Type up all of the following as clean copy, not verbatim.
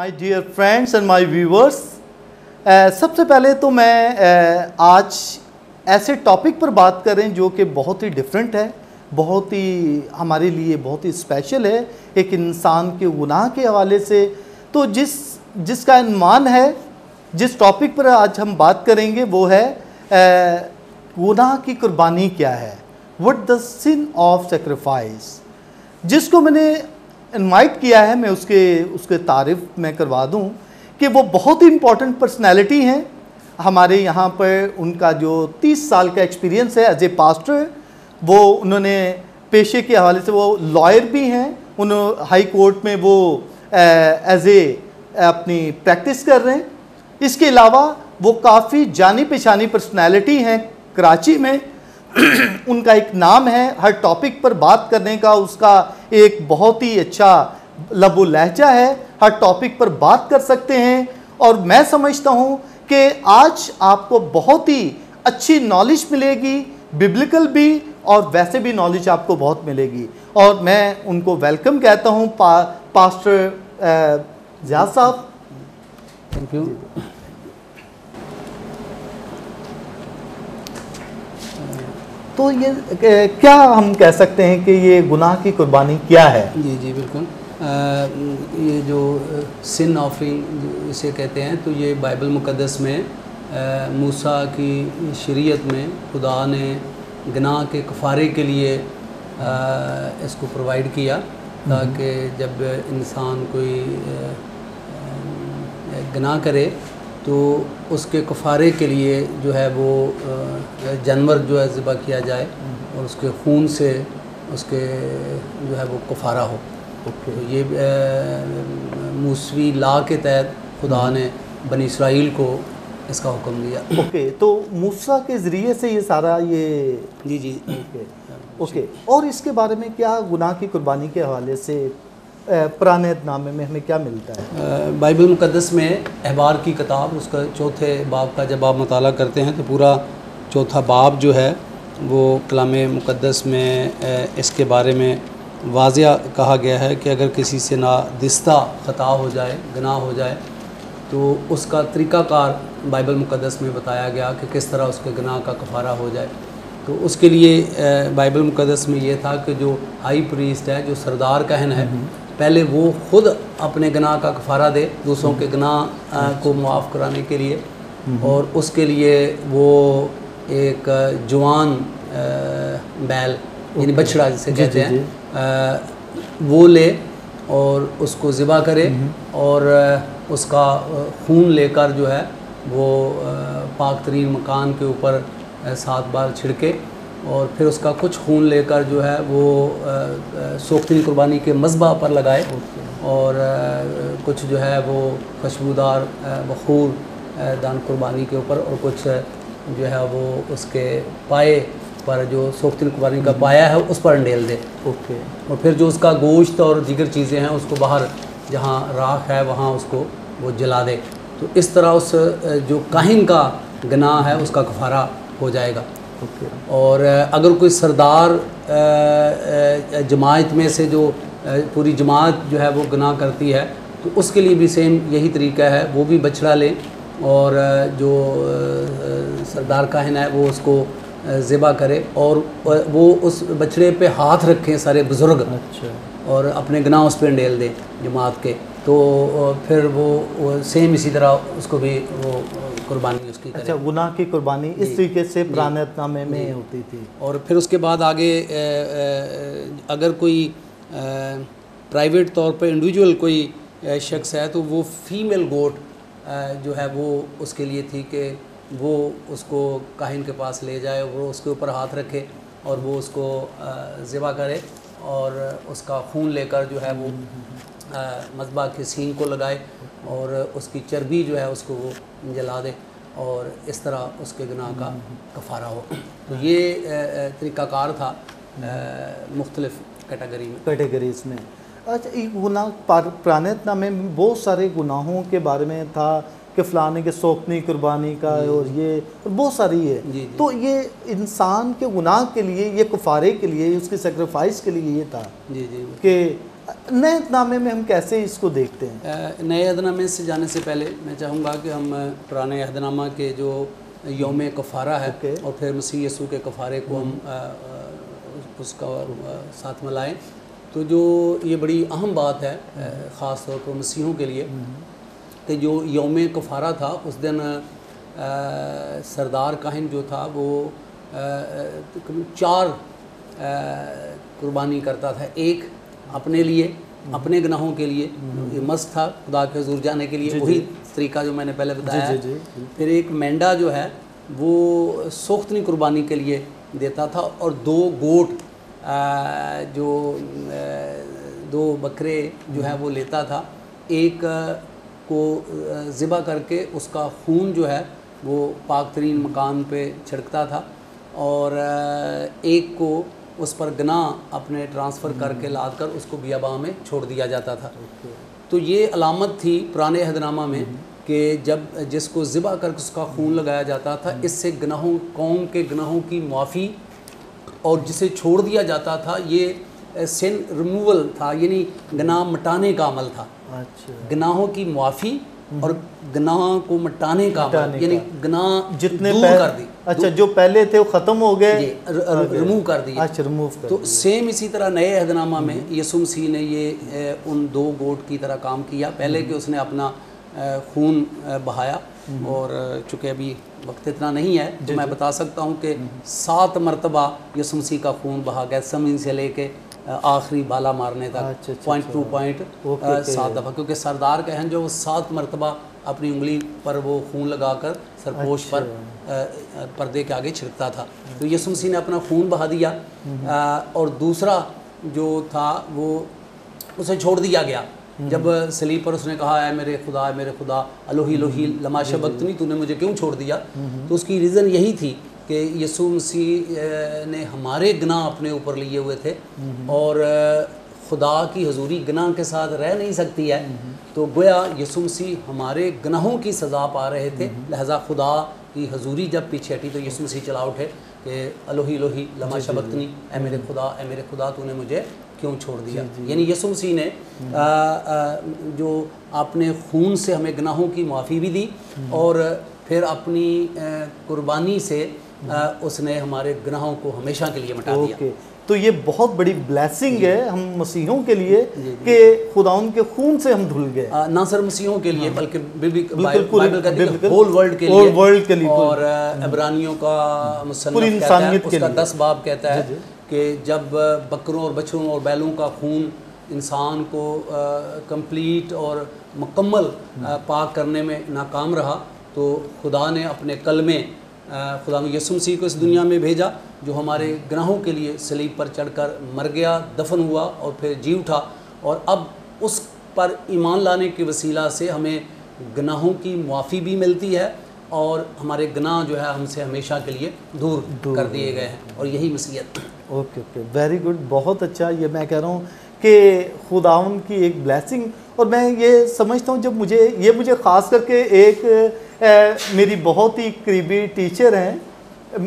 My dear friends and my viewers, सबसे पहले तो मैं आज ऐसे टॉपिक पर बात करें जो कि बहुत ही डिफरेंट है, बहुत ही हमारे लिए बहुत ही स्पेशल है एक इंसान के गुनाह के हवाले से। तो जिसका अनुमान है, जिस टॉपिक पर आज हम बात करेंगे वो है गुनाह की कुर्बानी क्या है, what the sin of sacrifice. जिसको मैंने इनवाइट किया है, मैं उसके तारीफ़ मैं करवा दूं कि वो बहुत ही इम्पोर्टेंट पर्सनैलिटी हैं हमारे यहाँ पर। उनका जो 30 साल का एक्सपीरियंस है एज ए पास्टर, वो उन्होंने पेशे के हवाले से वो लॉयर भी हैं, उन्होंने हाई कोर्ट में वो एज ए अपनी प्रैक्टिस कर रहे हैं। इसके अलावा वो काफ़ी जानी पहचानी पर्सनैलिटी हैं कराची में। उनका एक नाम है, हर टॉपिक पर बात करने का उसका एक बहुत ही अच्छा लबो लहजा है, हर टॉपिक पर बात कर सकते हैं। और मैं समझता हूँ कि आज आपको बहुत ही अच्छी नॉलेज मिलेगी, बिब्लिकल भी और वैसे भी नॉलेज आपको बहुत मिलेगी। और मैं उनको वेलकम कहता हूँ, पास्टर ज़ियाद साहब। Thank you. तो ये क्या हम कह सकते हैं कि ये गुनाह की कुर्बानी क्या है? जी बिल्कुल। ये जो सिन ऑफरिंग इसे कहते हैं, तो ये बाइबल मुक़द्दस में मूसा की शरीयत में खुदा ने गुनाह के कफ़ारे के लिए इसको प्रोवाइड किया, ताकि जब इंसान कोई गुनाह करे तो उसके कफ़ारे के लिए जो है वो जानवर जो है ज़िबा किया जाए और उसके खून से उसके जो है वो कफ़ारा हो। तो ये मूसवी लॉ के तहत खुदा ने बनी इसराइल को इसका हुक्म दिया। तो मूसा के ज़रिए से ये सारा ये जी ओके। और इसके बारे में क्या गुनाह की कुर्बानी के हवाले से पुराने नामे में हमें क्या मिलता है? बाइबल मुक़द्दस में अहबार की किताब उसका चौथे बाब का जब आप मुताला करते हैं तो पूरा चौथा बाब जो है वो कलाम मुक़द्दस में इसके बारे में वाज़िया कहा गया है कि अगर किसी से नादिस्ता ख़ता हो जाए, गुनाह हो जाए, तो उसका तरीक़ाकार बाइबल मुक़द्दस में बताया गया कि किस तरह उसके गुनाह का कफ़ारा हो जाए। तो उसके लिए बाइबल मुक़द्दस में ये था कि जो हाई प्रीस्ट है, जो सरदार कहन है, पहले वो ख़ुद अपने गुनाह का कफ़ारा दे दूसरों के गुनाह को मुआफ़ कराने के लिए, और उसके लिए वो एक जवान बैल यानी बछड़ा जिसे कहते हैं वो ले और उसको ज़िबा करे और उसका खून लेकर जो है वो पाक तरीन मकान के ऊपर 7 बार छिड़के, और फिर उसका कुछ खून लेकर जो है वो सोख्ती कुर्बानी के मज़बा पर लगाए, और कुछ जो है वो खुशबूदार बखूर दान कुर्बानी के ऊपर, और कुछ जो है वो उसके पाए पर जो सोख्ती कुर्बानी का पाया है उस पर अंडेल दे। और फिर जो उसका गोश्त और दीगर चीज़ें हैं उसको बाहर जहाँ राख है वहाँ उसको वो जला दे। तो इस तरह उस जो काहिन का गुनाह है उसका कफ़ारा हो जाएगा। और अगर कोई सरदार जमात में से जो पूरी जमात जो है वो गुनाह करती है, तो उसके लिए भी सेम यही तरीका है, वो भी बछड़ा ले और जो सरदार काहिन है वो उसको ज़िबा करे और वो उस बछड़े पे हाथ रखें सारे बुज़ुर्ग। अच्छा। और अपने गुनाह उस पर अंडेल दे जमात के, तो फिर वो सेम इसी तरह उसको भी वो कुर्बानी उसकी करे। अच्छा, गुनाह की कुर्बानी इस तरीके से पुराने नामे में होती थी। और फिर उसके बाद आगे अगर कोई प्राइवेट तौर पर इंडिविजुअल कोई शख्स है तो वो फीमेल गोट जो है वो उसके लिए थी कि वो उसको काहिन के पास ले जाए, वो उसके ऊपर हाथ रखे और वो उसको ज़िबा करे और उसका खून लेकर जो है वो मज़बा के सींग को लगाए और उसकी चर्बी जो है उसको वो जला दे, और इस तरह उसके गुनाह का कफ़ारा हो। तो ये तरीक़ाकार था मुख्तलिफ़ कैटेगरीज़ में। अच्छा, एक गुनाह पुराने नामे में बहुत सारे गुनाहों के बारे में था कि फ़लाने के सोखनी कुर्बानी का और ये और बहुत सारी है। जी, जी। तो ये इंसान के गुनाह के लिए, ये कुफारे के लिए, उसके सेक्रीफाइस के लिए ये था जी जी। कि नए अहदनामे में हम कैसे इसको देखते हैं। नए अहदनामे से जाने से पहले मैं चाहूँगा कि हम पुराने अहदनामा के जो यौम कफ़ारा है और फिर मसीह यसू के कफ़ारे को हम उसका साथ मिलाएं। तो जो ये बड़ी अहम बात है ख़ास तौर पर मसीहों के लिए कि जो यौम कफ़ारा था उस दिन सरदार काहिन जो था वो 4 कुर्बानी करता था। एक अपने लिए, अपने गुनाहों के लिए, ये मस्त था खुदा के हुजूर जाने के लिए, वही तरीका जो मैंने पहले बताया। फिर एक मेंढा जो है वो सोख्तनी कुर्बानी के लिए देता था और 2 गोट जो 2 बकरे जो है वो लेता था। एक को ज़िबा करके उसका खून जो है वो पाक तरीन मकान पे छिड़कता था और एक को उस पर गनाह अपने ट्रांसफ़र करके लाकर उसको बियाबा में छोड़ दिया जाता था। तो ये अलामत थी पुराने अहदनामा में कि जब जिसको ज़िबा करके उसका खून लगाया जाता था, इससे गनाहों, कौम के गनाहों की माफ़ी, और जिसे छोड़ दिया जाता था ये सिन रिमूवल था, यानी गनाह मिटाने का अमल था। अच्छा। गनाहों की माफ़ी और गनाह को मिटाने का अमल, यानी गनाह जितने दूर कर दी। अच्छा, जो पहले थे वो ख़त्म हो गए, रिमूव कर दिए। अच्छा, रिमूव कर तो सेम इसी तरह नए अहदनामा में यीशु मसीह ने ये उन 2 गोट की तरह काम किया। पहले कि उसने अपना खून बहाया, और चूँकि अभी वक्त इतना नहीं है तो मैं बता सकता हूँ कि 7 मरतबा यीशु मसीह का खून बहा गया, ज़मीन से लेके आखिरी बाला मारने तक, पॉइंट टू पॉइंट 7 दफ़ा, क्योंकि सरदार कहन जो 7 मरतबा अपनी उंगली पर वो खून लगाकर सरपोश पर पर्दे के आगे छिड़कता था। तो यीशु मसीह ने अपना खून बहा दिया। और दूसरा जो था वो उसे छोड़ दिया गया जब सलीब पर उसने कहा है मेरे खुदा अलोही लोही लमा शबक्तनी, तूने मुझे क्यों छोड़ दिया। तो उसकी रीज़न यही थी कि यीशु मसीह ने हमारे गुनाह अपने ऊपर लिए हुए थे और खुदा की हजूरी गुनाह के साथ रह नहीं सकती है। तो गोया यीशु मसीह हमारे गुनाहों की सज़ा पा रहे थे, लिहाजा खुदा की हजूरी जब पीछे हटी तो यीशु मसीह चला उठे कि अलोही लोही लमा शबक्तनी, ए मेरे खुदा तूने मुझे क्यों छोड़ दिया। यानी यीशु मसीह ने जो अपने खून से हमें गुनाहों की माफ़ी भी दी और फिर अपनी कुर्बानी से उसने हमारे गुनाहों को हमेशा के लिए मिटा दिया। तो ये बहुत बड़ी ब्लेसिंग है हम मसीहों के लिए कि खुदा उनके खून से हम धुल गए। ना सिर्फ मसीहों के लिए बल्कि बाइबल कहती है होल वर्ल्ड के लिए, और इब्रानियों का मुसन्नफ कहता है, उसका 10 बाब कहता है कि जब बकरों और बछड़ों और बैलों का खून इंसान को कंप्लीट और मुकम्मल पाक करने में नाकाम रहा तो खुदा ने अपने कलमे खुदा में यीशु मसीह को इस दुनिया में भेजा जो हमारे गुनाहों के लिए सलीब पर चढ़कर मर गया, दफन हुआ और फिर जी उठा। और अब उस पर ईमान लाने के वसीला से हमें गुनाहों की माफ़ी भी मिलती है और हमारे गुनाह जो है हमसे हमेशा के लिए दूर कर दिए गए हैं, और यही मसीहत। ओके, वेरी गुड, बहुत अच्छा। ये मैं कह रहा हूँ कि खुदावन की एक ब्लेसिंग, और मैं ये समझता हूँ जब मुझे ख़ास करके एक मेरी बहुत ही करीबी टीचर हैं,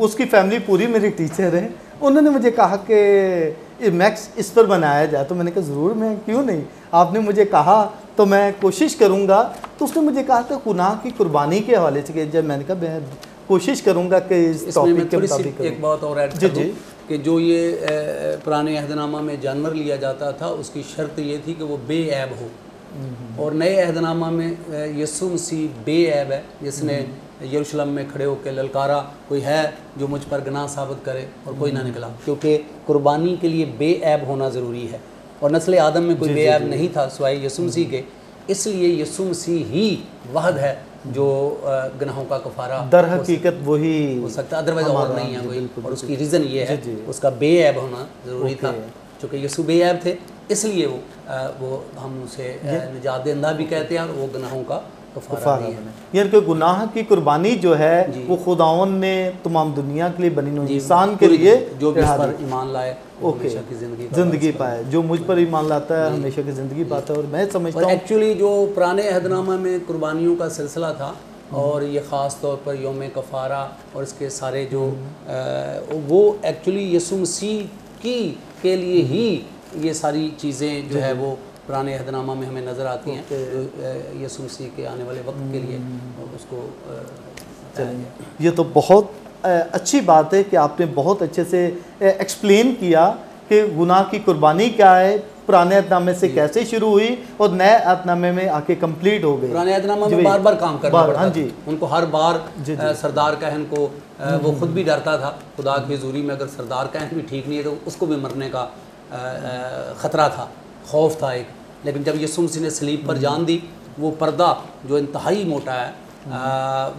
उसकी फैमिली पूरी मेरी टीचर है, उन्होंने मुझे कहा कि मैक्स इस पर बनाया जाए। तो मैंने कहा ज़रूर, मैं क्यों नहीं, आपने मुझे कहा तो मैं कोशिश करूँगा। तो उसने मुझे कहा था गुनाह की कुर्बानी के हवाले से, जब मैंने कहा मैं कोशिश करूँगा कि इस टॉपिक के मुताबिक एक बात और ऐड कर दूं कि जो ये पुराने अहदनामा में जानवर लिया जाता था उसकी शर्त ये थी कि वो बेऐब हो, और नए अहदनामा में यीशु मसीह बेऐब है, जिसने यरूशलेम में खड़े होकर ललकारा कोई है जो मुझ पर गुनाह साबित करे और कोई ना निकला, क्योंकि कुर्बानी के लिए बेऐब होना ज़रूरी है और नस्ल आदम में कोई बेऐब नहीं था सिवाय यीशु मसीह के। इसलिए यीशु मसीह ही वहद है जो गुनाहों का कफ़ारा दर हकीकत वही हो सकता है, अदरवाइज और नहीं है कोई। और उसकी रीज़न ये है उसका बेऐब होना ज़रूरी था, चूँकि यीशु बेऐब थे इसलिए वो हम उसे निजात देंदा भी कहते हैं और वो गुनाहों का कफ़ारा भी है। यानी कि गुनाह की कुर्बानी जो है वो खुदावन ने तमाम दुनिया के लिए बनी हुई इंसान के लिए जो भी इस पर ईमान लाए वो हमेशा की ज़िंदगी पाए। जो मुझ पर ईमान लाता है हमेशा की ज़िंदगी पाता है। और मैं समझता हूँ एक्चुअली जो पुराने अहदनामा में कुर्बानियों का सिलसिला था और ये ख़ास तौर पर यौम कफ़ारा और इसके सारे जो वो एक्चुअली यीशु मसीह की के लिए ही ये सारी चीज़ें जो है वो पुराने अहदनामा में हमें नज़र आती हैं, जो यीशु मसीह के आने वाले वक्त के लिए उसको ये तो बहुत अच्छी बात है कि आपने बहुत अच्छे से एक्सप्लेन किया कि गुनाह की कुर्बानी क्या है, पुराने अहदनामे से कैसे शुरू हुई और नए अहदनामे में आके कंप्लीट हो गई। पुराने अहदनामा में बार बार काम करना पड़ता था, उनको हर बार सरदार कहन को वो खुद भी डरता था खुदा की हुजूरी में, अगर सरदार कहन भी ठीक नहीं है तो उसको भी मरने का ख़तरा था, खौफ था एक। लेकिन जब यीशु मसीह ने सलीब पर जान दी, वो पर्दा जो इंतहाई मोटा है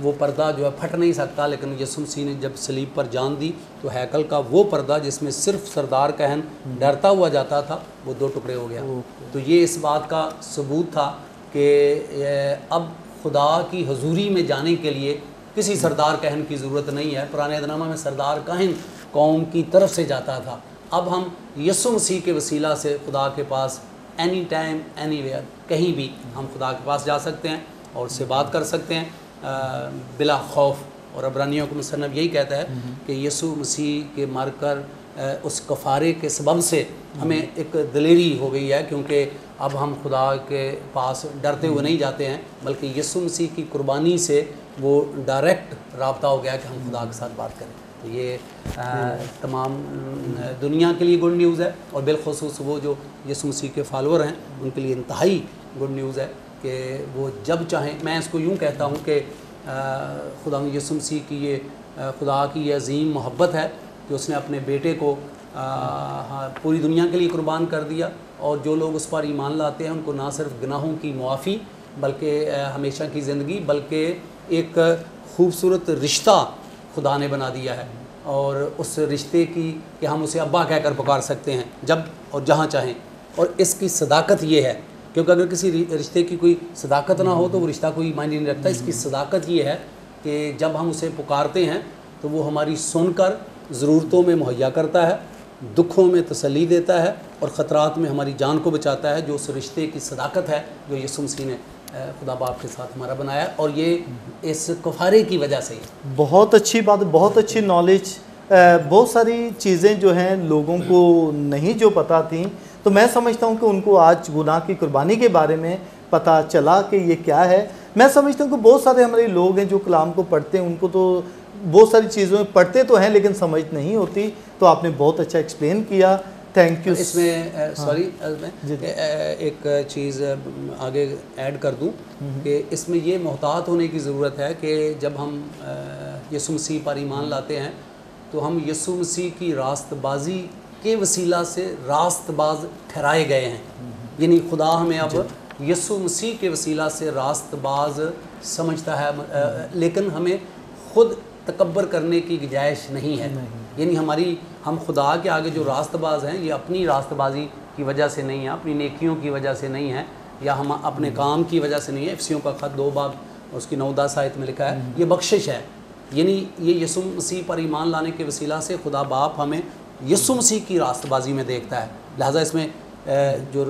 वो पर्दा जो है फट नहीं सकता, लेकिन यीशु मसीह ने जब सलीब पर जान दी तो हैकल का वो पर्दा जिसमें सिर्फ सरदार कहन डरता हुआ जाता था वो 2 टुकड़े हो गया। तो ये इस बात का सबूत था कि अब खुदा की हुजूरी में जाने के लिए किसी सरदार कहन की ज़रूरत नहीं है। पुराने अहदनामा में सरदार कहन कौम की तरफ से जाता था, अब हम यीशु मसीह के वसीला से खुदा के पास एनी टाइम एनीवेयर कहीं भी हम खुदा के पास जा सकते हैं और उससे बात कर सकते हैं बिला खौफ। और अब्रानियों का मुसन्नफ़ यही कहता है कि यीशु मसीह के मरकर उस कफ़ारे के सबब से हमें एक दिलेरी हो गई है, क्योंकि अब हम खुदा के पास डरते हुए नहीं जाते हैं, बल्कि यीशु मसीह की कुर्बानी से वो डायरेक्ट राब्ता हो गया कि हम खुदा के साथ बात करें। तो ये तमाम दुनिया के लिए गुड न्यूज़ है और बिलखुसूस वो जो यीशु मसीह के फॉलोअर हैं उनके लिए इंतहाई गुड न्यूज़ है कि वो जब चाहें, मैं इसको यूँ कहता हूँ कि खुदा यीशु मसीह की ये खुदा की ये अजीम मोहब्बत है कि उसने अपने बेटे को पूरी दुनिया के लिए कुर्बान कर दिया, और जो लोग उस पर ईमान लाते हैं उनको ना सिर्फ गुनाहों की मुआफ़ी बल्कि हमेशा की ज़िंदगी, बल्कि एक खूबसूरत रिश्ता खुदा ने बना दिया है। और उस रिश्ते की कि हम उसे अब्बा कहकर पुकार सकते हैं जब और जहाँ चाहें। और इसकी सदाकत ये है, क्योंकि अगर किसी रिश्ते की कोई सदाकत ना हो तो वो रिश्ता कोई मायने नहीं रखता। इसकी सदाकत ये है कि जब हम उसे पुकारते हैं तो वो हमारी सुनकर ज़रूरतों में मुहैया करता है, दुखों में तसल्ली देता है और ख़तरात में हमारी जान को बचाता है, जो उस रिश्ते की सदाकत है जो यीशु मसीह ने खुदा बाप के साथ हमारा बनाया। और ये इस कफ़ारे की वजह से बहुत अच्छी बात, बहुत अच्छी नॉलेज, बहुत सारी चीज़ें जो हैं लोगों को नहीं जो पता थी, तो मैं समझता हूँ कि उनको आज गुनाह की कुर्बानी के बारे में पता चला कि ये क्या है। मैं समझता हूँ कि बहुत सारे हमारे लोग हैं जो कलाम को पढ़ते हैं, उनको तो बहुत सारी चीज़ों में पढ़ते तो हैं लेकिन समझ नहीं होती। तो आपने बहुत अच्छा एक्सप्लेन किया, थैंक यू। इसमें सॉरी एक चीज़ आगे ऐड कर दूं कि इसमें ये मोहतात होने की ज़रूरत है कि जब हम यीशु मसीह पर ईमान लाते हैं तो हम यीशु मसीह की रास्तबाजी के वसीला से रास्तबाज ठहराए गए हैं। यानी खुदा हमें अब यीशु मसीह के वसीला से रास्तबाज समझता है, लेकिन हमें ख़ुद तकब्बर करने की गुंजाइश नहीं है। यानी हम खुदा के आगे जो रास्तबाज हैं ये अपनी रास्तबाजी की वजह से नहीं है, अपनी नेकियों की वजह से नहीं है, या हम अपने काम की वजह से नहीं है। इफ्सियों का ख़त 2 बाब उसकी 9-10 आयत में लिखा है ये बख्शिश है। यानी ये यीशु मसीह पर ईमान लाने के वसीला से खुदा बाप हमें यीशु मसीह की रास्तबाजी में देखता है, लिहाजा इसमें जो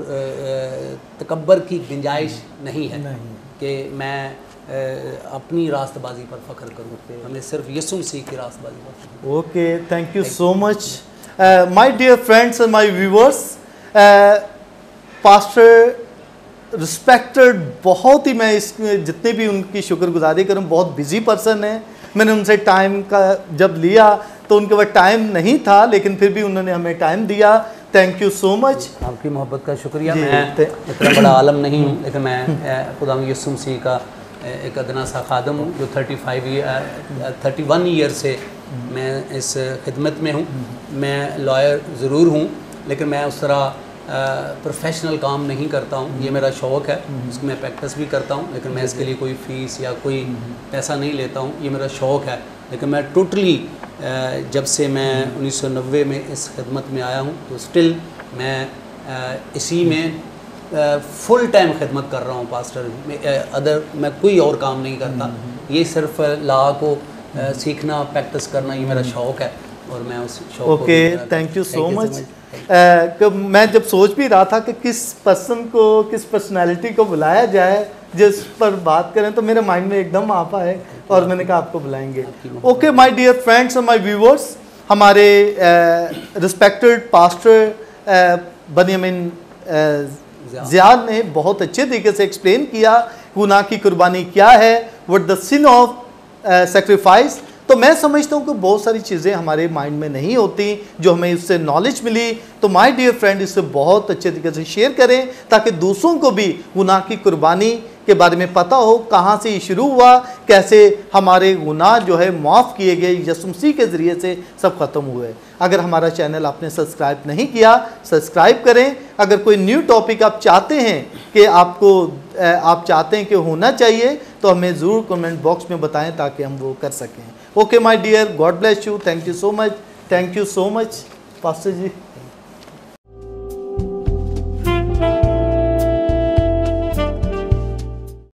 तकब्बर की गुंजाइश नहीं है कि मैं अपनी रास्तबाजी पर फ़ख्र करूँ, हमें सिर्फ यीशु मसीह की रास्तबाजी पर। Okay, thank you so much my dear friends and my viewers. Pastor respected, बहुत ही मैं इस जितने भी उनकी शुक्रगुजारी करूँ, बहुत बिजी पर्सन है। मैंने उनसे टाइम का जब लिया तो उनके पास टाइम नहीं था, लेकिन फिर भी उन्होंने हमें टाइम दिया। Thank you so much. आपकी मोहब्बत का शुक्रिया। मैं इतना बड़ा आलम नहीं हूँ, लेकिन मैं खुदा यीशु मसीह का एक अदना सा खादम हूँ जो 31 ईयर से मैं इस खिदमत में हूँ। मैं लॉयर ज़रूर हूँ, लेकिन मैं उस तरह प्रोफेशनल काम नहीं करता हूँ। ये मेरा शौक़ है, उसको मैं प्रैक्टिस भी करता हूँ, लेकिन मैं इसके लिए कोई फ़ीस या कोई पैसा नहीं लेता हूँ। ये मेरा शौक़ है, लेकिन मैं टोटली जब से मैं 1990 में इस खिदमत में आया हूँ तो स्टिल मैं इसी में फुल टाइम खिदमत कर रहा हूँ पास्टर, मैं कोई और काम नहीं करता। ये सिर्फ लॉ को सीखना, प्रैक्टिस करना, ये मेरा शौक़ है और मैं उस शौक़ okay, thank you so much. मैं जब सोच भी रहा था कि किस पर्सन को, किस पर्सनालिटी को बुलाया जाए जिस पर बात करें, तो मेरे माइंड में एकदम आप आए और मैंने कहा आपको बुलाएंगे। ओके माय डियर फ्रेंड्स और माय व्यूअर्स, हमारे रिस्पेक्टेड पास्टर बनियामिन ज़ियाद ने बहुत अच्छे तरीके से एक्सप्लेन किया गुनाह की कुर्बानी क्या है, what the sin of sacrifice. तो मैं समझता हूँ कि बहुत सारी चीज़ें हमारे माइंड में नहीं होती जो हमें इससे नॉलेज मिली। तो माय डियर फ्रेंड, इससे बहुत अच्छे तरीके से शेयर करें ताकि दूसरों को भी गुनाह की कुर्बानी के बारे में पता हो, कहाँ से ये शुरू हुआ, कैसे हमारे गुनाह जो है माफ़ किए गए, यीशु मसीह के ज़रिए से सब ख़त्म हुए। अगर हमारा चैनल आपने सब्सक्राइब नहीं किया, सब्सक्राइब करें। अगर कोई न्यू टॉपिक आप चाहते हैं कि आप चाहते हैं कि होना चाहिए, तो हमें ज़रूर कमेंट बॉक्स में बताएं ताकि हम वो कर सकें। Okay my dear, God bless you, thank you so much, thank you so much pastor ji.